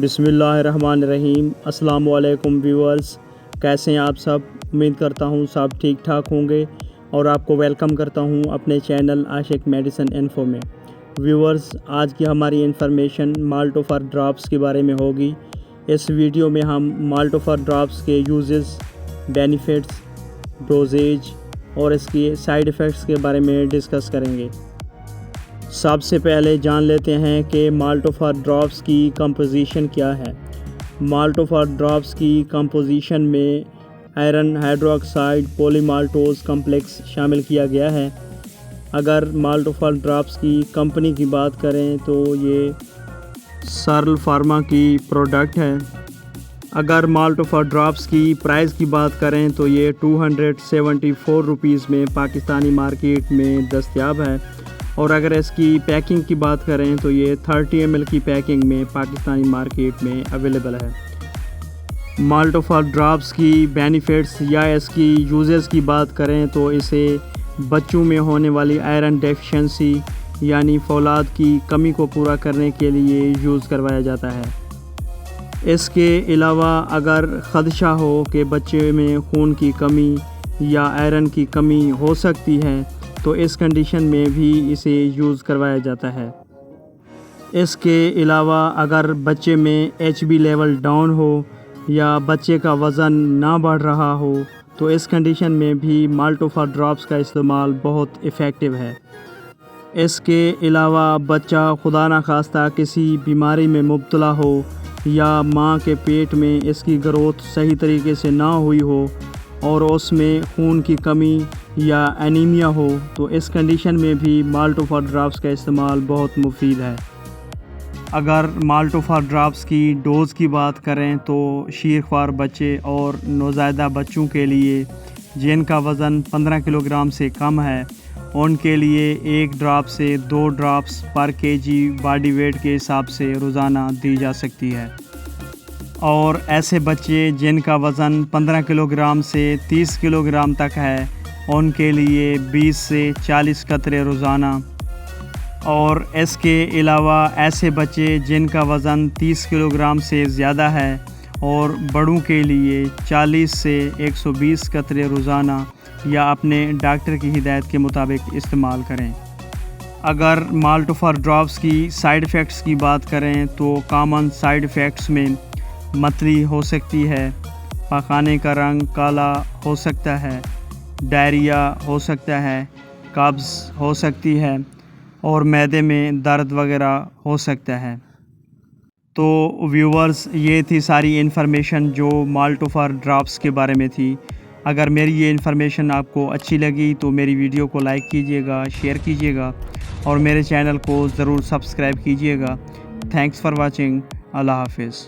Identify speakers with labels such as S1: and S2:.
S1: بسم اللہ الرحمن الرحیم۔ السلام علیکم ویورز، کیسے ہیں آپ سب؟ امید کرتا ہوں سب ٹھیک ٹھاک ہوں گے اور آپ کو ویلکم کرتا ہوں اپنے چینل عاشق میڈیسن انفو میں۔ ویورز، آج کی ہماری انفارمیشن مالٹوفر ڈراپس کے بارے میں ہوگی۔ اس ویڈیو میں ہم مالٹوفر ڈراپس کے یوزز، بینیفٹس، ڈوزیج اور اس کی سائیڈ ایفیکٹس کے بارے میں ڈسکس کریں گے۔ سب سے پہلے جان لیتے ہیں کہ مالٹوفر ڈراپس کی کمپوزیشن کیا ہے۔ مالٹوفر ڈراپس کی کمپوزیشن میں آئرن ہائیڈرو آکسائڈ پولی مالٹوز کمپلیکس شامل کیا گیا ہے۔ اگر مالٹوفر ڈراپس کی کمپنی کی بات کریں تو یہ سرل فارما کی پروڈکٹ ہے۔ اگر مالٹوفر ڈراپس کی پرائز کی بات کریں تو یہ 274 روپیز میں پاکستانی مارکیٹ میں دستیاب ہے، اور اگر اس کی پیکنگ کی بات کریں تو یہ 30 ml کی پیکنگ میں پاکستانی مارکیٹ میں اویلیبل ہے۔ مالٹوفر ڈراپس کی بینیفٹس یا اس کی یوزز کی بات کریں تو اسے بچوں میں ہونے والی آئرن ڈیفیشنسی یعنی فولاد کی کمی کو پورا کرنے کے لیے یوز کروایا جاتا ہے۔ اس کے علاوہ اگر خدشہ ہو کہ بچے میں خون کی کمی یا آئرن کی کمی ہو سکتی ہے تو اس کنڈیشن میں بھی اسے یوز کروایا جاتا ہے۔ اس کے علاوہ اگر بچے میں HB لیول ڈاؤن ہو یا بچے کا وزن نہ بڑھ رہا ہو تو اس کنڈیشن میں بھی مالٹوفر ڈراپس کا استعمال بہت ایفیکٹو ہے۔ اس کے علاوہ بچہ خدا نخواستہ کسی بیماری میں مبتلا ہو یا ماں کے پیٹ میں اس کی گروتھ صحیح طریقے سے نہ ہوئی ہو اور اس میں خون کی کمی یا انیمیا ہو تو اس کنڈیشن میں بھی مالٹوفر ڈراپس کا استعمال بہت مفید ہے۔ اگر مالٹوفر ڈراپس کی ڈوز کی بات کریں تو شیرخوار بچے اور نوزائیدہ بچوں کے لیے جن کا وزن 15 کلو گرام سے کم ہے ان کے لیے 1 ڈراپ سے 2 ڈراپس پر kg باڈی ویٹ کے حساب سے روزانہ دی جا سکتی ہے، اور ایسے بچے جن کا وزن 15 کلو گرام سے 30 کلو گرام تک ہے ان کے لیے 20 سے 40 قطرے روزانہ، اور اس کے علاوہ ایسے بچے جن کا وزن 30 کلو گرام سے زیادہ ہے اور بڑوں کے لیے 40 سے 120 قطرے روزانہ یا اپنے ڈاکٹر کی ہدایت کے مطابق استعمال کریں۔ اگر مالٹوفر ڈراپس کی سائیڈ ایفیکٹس کی بات کریں تو کامن سائیڈ ایفیکٹس میں متلی ہو سکتی ہے، پاخانے کا رنگ کالا ہو سکتا ہے، ڈائریا ہو سکتا ہے، قبض ہو سکتی ہے اور معدے میں درد وغیرہ ہو سکتا ہے۔ تو ویورز، یہ تھی ساری انفارمیشن جو مالٹوفر ڈراپس کے بارے میں تھی۔ اگر میری یہ انفارمیشن آپ کو اچھی لگی تو میری ویڈیو کو لائک کیجیے گا، شیئر کیجیے گا اور میرے چینل کو ضرور سبسکرائب کیجیے گا۔ Thanks for watching. اللہ حافظ۔